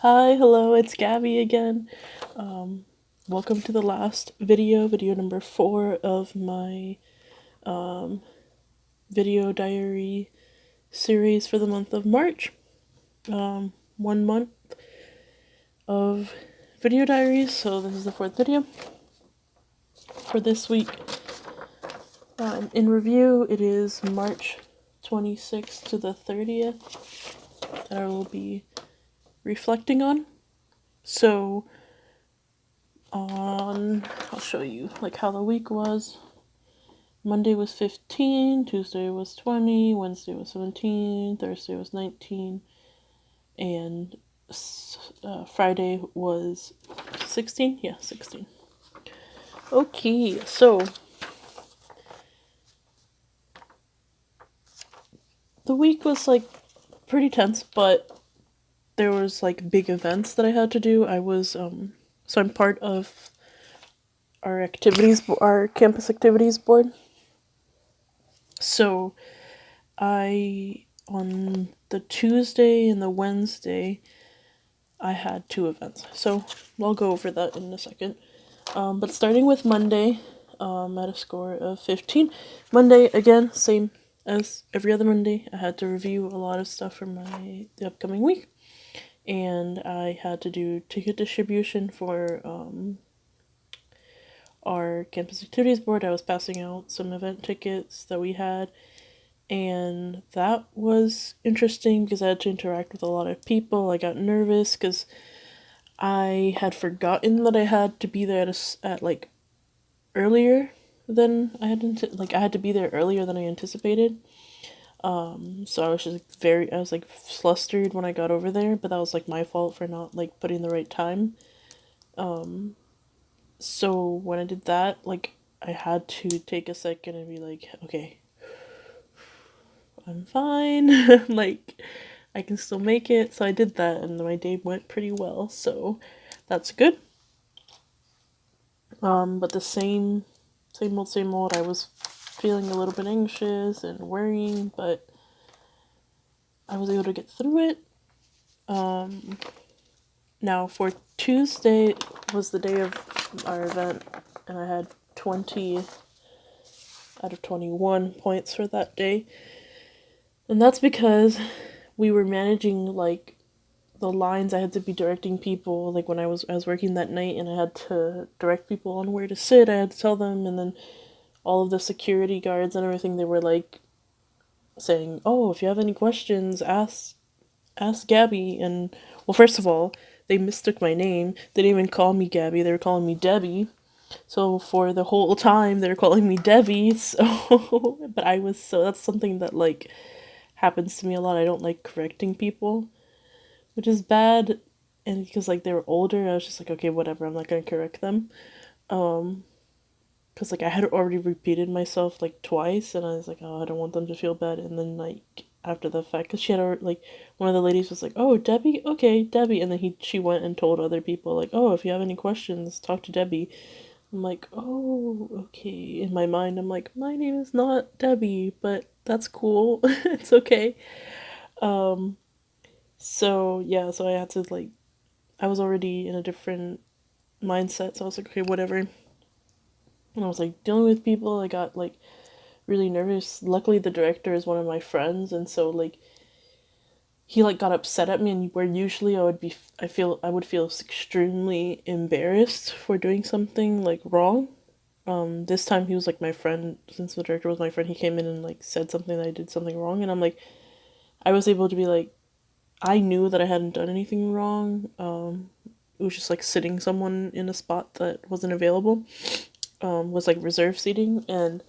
Hi, hello, it's Gabby again. Um, Welcome to the last video number 4 of my um, video diary series for the month of March. 1 month of video diaries, so this is the 4th video for this week. In review, it is March 26th to the 30th that I will be reflecting on. So, I'll show you like how the week was. Monday was 15, Tuesday was 20, Wednesday was 17, Thursday was 19, and Friday was 16. Yeah, 16. Okay, so the week was like pretty tense, but there was like big events that I had to do. So I'm part of our campus activities board. So on the Tuesday and the Wednesday, I had 2 events. So I'll go over that in a second. But starting with Monday, at a score of 15. Monday, again, same as every other Monday. I had to review a lot of stuff for the upcoming week. And I had to do ticket distribution for our campus activities board. I was passing out some event tickets that we had, and that was interesting because I had to interact with a lot of people. I got nervous because I had forgotten that I had to be there at like earlier than I had I had to be there earlier than I anticipated. So I was just I was like flustered when I got over there, but that was like my fault for not like putting the right time. So when I did that, like I had to take a second and be like, okay, I'm fine. Like I can still make it. So I did that and my day went pretty well. So that's good. But the same old. I was feeling a little bit anxious and worrying, but I was able to get through it. Now for Tuesday was the day of our event, and I had 20 out of 21 points for that day. And that's because we were managing like the lines. I had to be directing people like when I was working that night, and I had to direct people on where to sit. I had to tell them, and then all of the security guards and everything, they were like saying, "Oh, if you have any questions, ask Gabby." And well, first of all, they mistook my name. They didn't even call me Gabby. They were calling me Debbie. So for the whole time, they were calling me Debbie. So, but that's something that like happens to me a lot. I don't like correcting people, which is bad. And because like they were older, I was just like, okay, whatever. I'm not gonna correct them. Because like I had already repeated myself like twice, and I was like, oh, I don't want them to feel bad. And then like after the fact, because she had already, like one of the ladies was like, oh, Debbie, okay, Debbie, and then she went and told other people like, oh, if you have any questions, talk to Debbie. I'm like, oh, okay. In my mind, I'm like, my name is not Debbie, but that's cool. It's okay. Um, so yeah, so I had to like, I was already in a different mindset, so I was like, okay, whatever. And I was like dealing with people. I got like really nervous. Luckily, the director is one of my friends, and so like he like got upset at me, and where usually I would feel extremely embarrassed for doing something like wrong. This time he was like my friend. Since the director was my friend, he came in and like said something that I did something wrong, and I'm like, I was able to be like, I knew that I hadn't done anything wrong. It was just like sitting someone in a spot that wasn't available. Was like reserve seating, and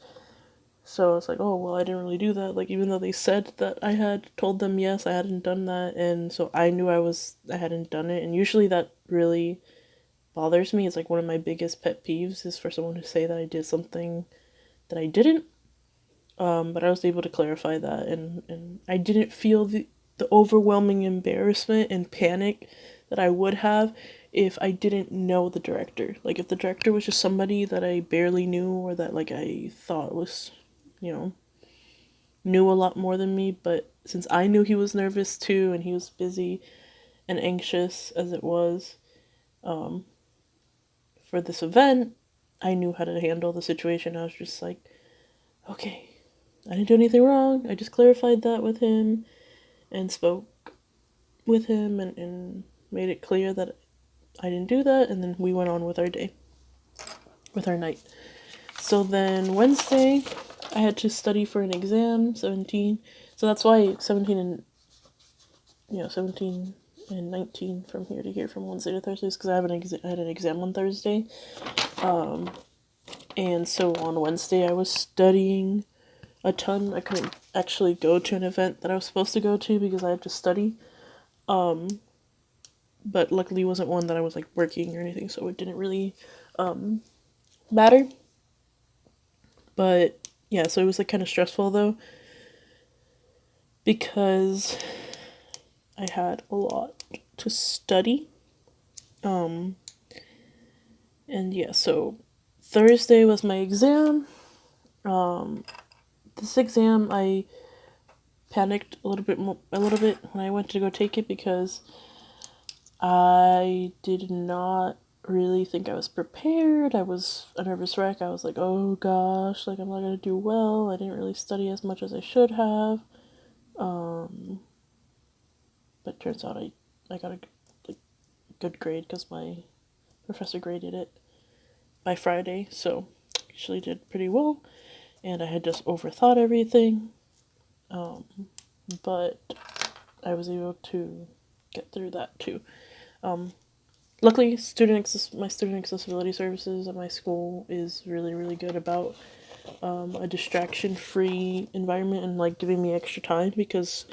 so it's like, oh well, I didn't really do that. Like even though they said that I had told them yes, I hadn't done that, and so I knew I hadn't done it, and usually that really bothers me. It's like one of my biggest pet peeves is for someone to say that I did something that I didn't. But I was able to clarify that, and I didn't feel the overwhelming embarrassment and panic that I would have if I didn't know the director. Like if the director was just somebody that I barely knew, or that like I thought was, you know, knew a lot more than me, but since I knew he was nervous too and he was busy, and anxious as it was for this event, I knew how to handle the situation. I was just like, okay, I didn't do anything wrong. I just clarified that with him and spoke with him and made it clear that I didn't do that. And then we went on with our day, with our night. So then Wednesday, I had to study for an exam, 17. So that's why 17 and 19 from here to here, from Wednesday to Thursday, is because I had an exam on Thursday. And so on Wednesday, I was studying a ton. I couldn't actually go to an event that I was supposed to go to because I had to study. But luckily it wasn't one that I was like working or anything, so it didn't really matter. But yeah, so it was like kind of stressful though, because I had a lot to study. And yeah, so Thursday was my exam. This exam I panicked a little bit when I went to go take it because I did not really think I was prepared. I was a nervous wreck. I was like, oh gosh, like I'm not gonna do well. I didn't really study as much as I should have. But turns out I got a good grade because my professor graded it by Friday, so actually did pretty well. And I had just overthought everything, but I was able to get through that too. Luckily, my student accessibility services at my school is really, really good about a distraction-free environment and like giving me extra time, because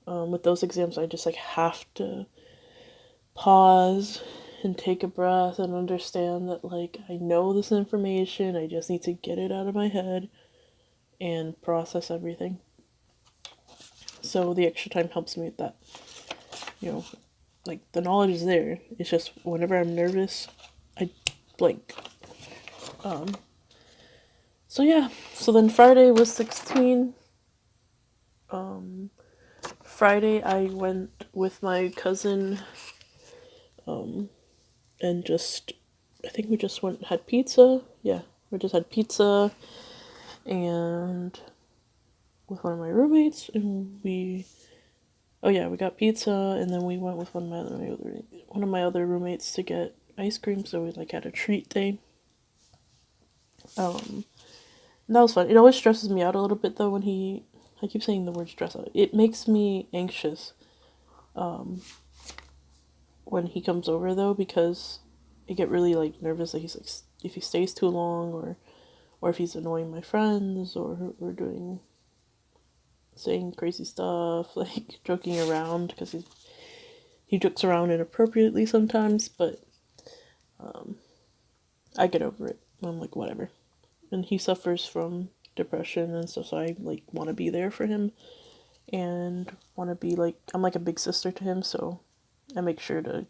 with those exams I just like have to pause and take a breath and understand that like I know this information, I just need to get it out of my head and process everything. So the extra time helps me with that. Like the knowledge is there. It's just whenever I'm nervous, I blank. So yeah. So then Friday was 16. Friday I went with my cousin, and I think we just had pizza. Yeah, we just had pizza, and with one of my roommates, and we got pizza, and then we went with one of my other roommates to get ice cream. So we like had a treat day. And that was fun. It always stresses me out a little bit though when I keep saying the word stress out. It makes me anxious when he comes over though, because I get really like nervous that he's like, if he stays too long, or if he's annoying my friends, or we're saying crazy stuff, like joking around, because he jokes around inappropriately sometimes, but I get over it. I'm like, whatever. And he suffers from depression and stuff, so I like want to be there for him and want to be like, I'm like a big sister to him, so I make sure to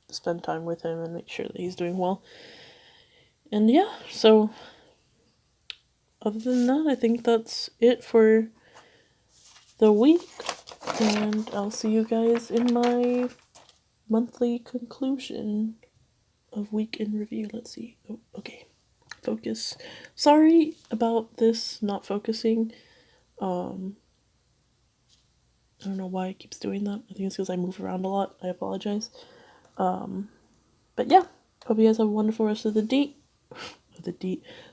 spend time with him and make sure that he's doing well. And yeah, so other than that, I think that's it for the week, and I'll see you guys in my monthly conclusion of week in review. Let's see. Oh, okay. Focus. Sorry about this not focusing. I don't know why it keeps doing that. I think it's because I move around a lot. I apologize. But yeah, hope you guys have a wonderful rest of the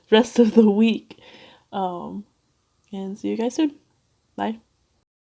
rest of the week. And see you guys soon. Bye.